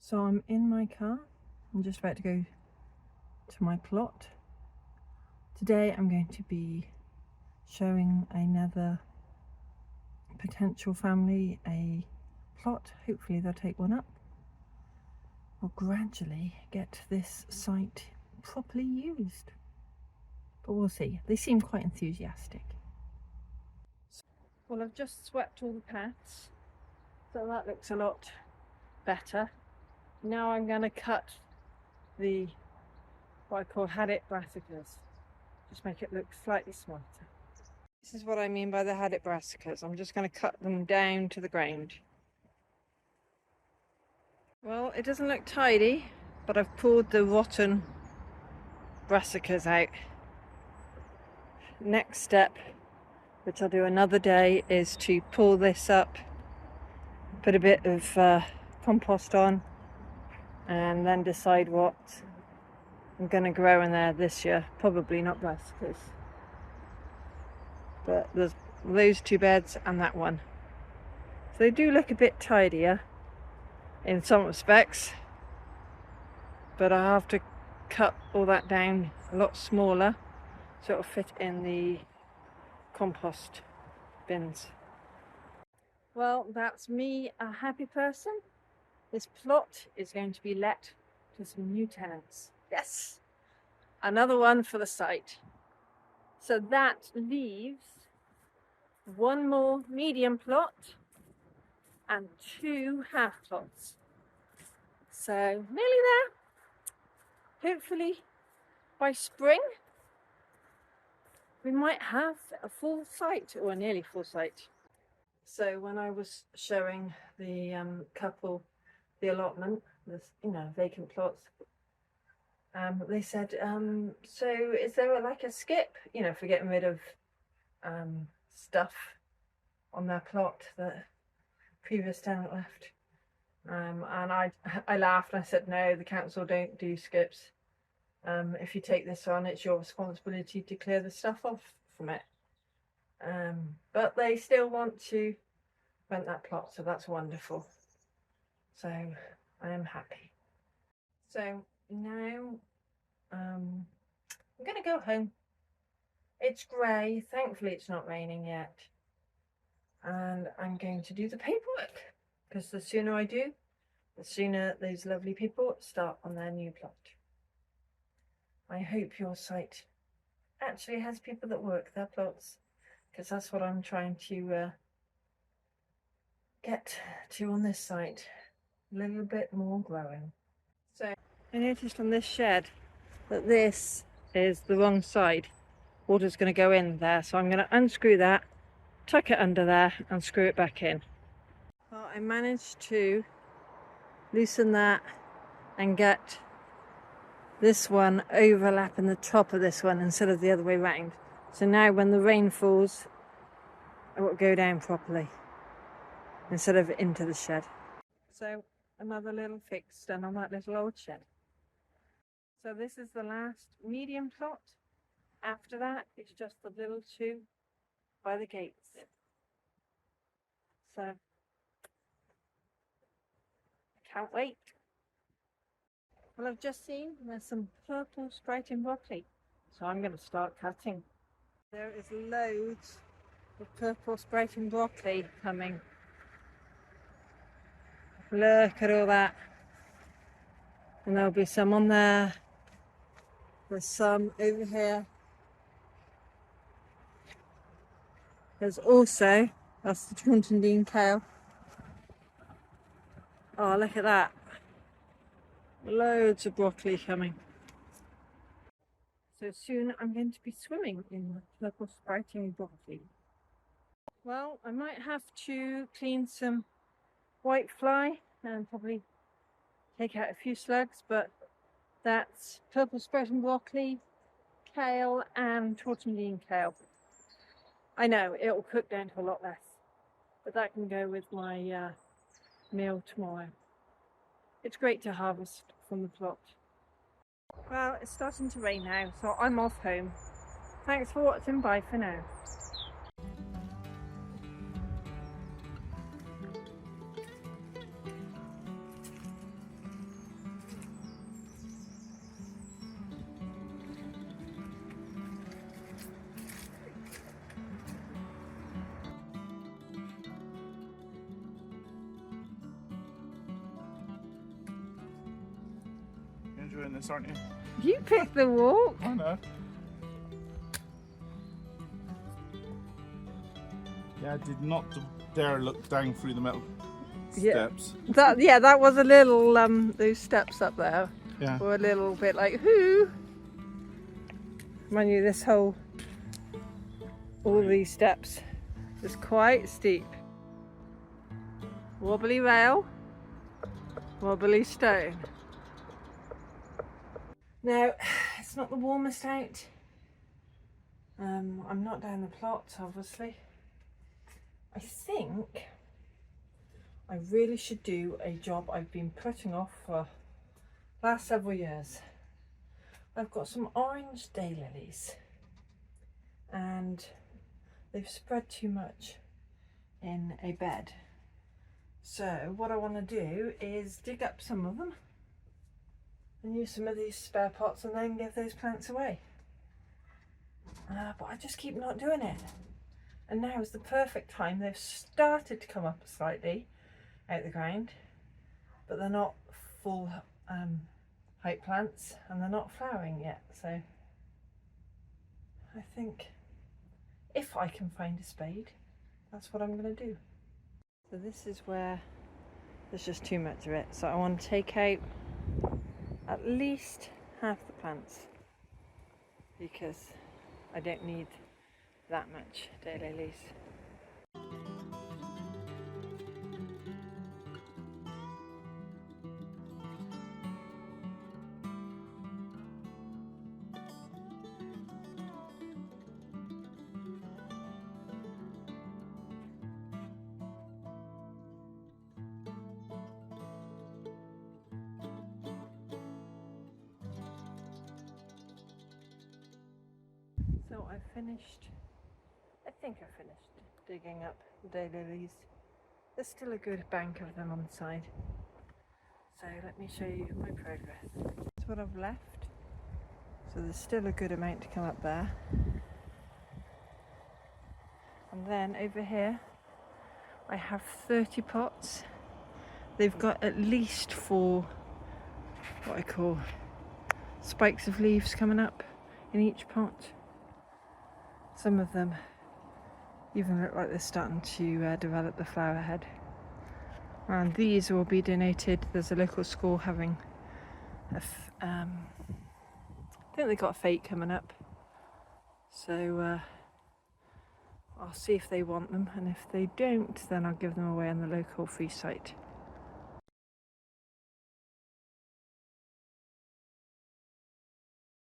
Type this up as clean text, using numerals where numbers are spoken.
So I'm in my car. I'm just about to go to my plot. Today I'm going to be showing another potential family a plot. Hopefully they'll take one up. We'll gradually get this site properly used. But we'll see. They seem quite enthusiastic. Well, I've just swept all the paths, so that looks a lot better. Now I'm going to cut the what I call haddock brassicas. Just make it look slightly smarter. This is what I mean by the haddock brassicas. I'm just going to cut them down to the ground. Well, it doesn't look tidy, but I've pulled the rotten brassicas out. Next step, which I'll do another day, is to pull this up, put a bit of compost on, and then decide what I'm going to grow in there this year. Probably not brassicas, but there's those two beds and that one. So they do look a bit tidier in some respects, but I have to cut all that down a lot smaller so it'll fit in the compost bins. Well, that's me, a happy person. This plot is going to be let to some new tenants. Yes, another one for the site. So that leaves one more medium plot and 2 half plots. So nearly there. Hopefully by spring we might have a full site, or nearly full site. So when I was showing the couple the allotment, this vacant plots, they said, so is there like a skip, for getting rid of stuff on their plot that previous tenant left? And I laughed and I said, no, the council don't do skips. If you take this on, it's your responsibility to clear the stuff off from it. But they still want to rent that plot, so that's wonderful. So I am happy. So now I'm going to go home. It's grey. Thankfully it's not raining yet. And I'm going to do the paperwork, because the sooner I do, the sooner those lovely people start on their new plot. I hope your site actually has people that work their plots, because that's what I'm trying to get to on this site. A little bit more growing. So I noticed on this shed that this is the wrong side. Water's going to go in there, so I'm going to unscrew that, tuck it under there and screw it back in. Well, I managed to loosen that and get this one overlapping the top of this one instead of the other way round. So now when the rain falls, it will go down properly instead of into the shed. So another little fix done on that little old shed. So this is the last medium plot. After that, it's just the little 2 by the gates. So I can't wait. Well, I've just seen there's some purple sprouting broccoli, so I'm going to start cutting. There is loads of purple sprouting broccoli coming. Look at all that. And there'll be some on there. There's some over here. There's also, that's the Taunton kale. Oh, look at that. Loads of broccoli coming. So soon I'm going to be swimming in the purple sprouting broccoli. Well, I might have to clean some white fly and probably take out a few slugs, but that's purple sprouting broccoli, kale and Taunton kale. I know it'll cook down to a lot less, but that can go with my meal tomorrow. It's great to harvest from the plot. Well, it's starting to rain now, so I'm off home. Thanks for watching. Bye for now. enjoying this, aren't you? You picked the walk. I know. Yeah, I did not dare look down through the metal steps. That was a little, those steps up there were a little bit like, whoo! Mind you, this whole, all these steps is quite steep. Wobbly rail, wobbly stone. Now, it's not the warmest out. I'm not down the plot, obviously. I think I really should do a job I've been putting off for the last several years. I've got some orange daylilies and they've spread too much in a bed. So what I want to do is dig up some of them and use some of these spare pots and then give those plants away. But I just keep not doing it. And now is the perfect time. They've started to come up slightly out the ground, but they're not full height plants and they're not flowering yet. So I think if I can find a spade, that's what I'm going to do. So this is where there's just too much of it. So I want to take out at least half the plants because I don't need that much daylilies. So I think I finished digging up the daylilies. There's still a good bank of them on the side. So let me show you my progress. That's what I've left. So there's still a good amount to come up there. And then over here, I have 30 pots. They've got at least 4, what I call spikes of leaves coming up in each pot. Some of them even look like they're starting to develop the flower head. And these will be donated. There's a local school having I think they've got a fete coming up. So I'll see if they want them, and if they don't, then I'll give them away on the local free site.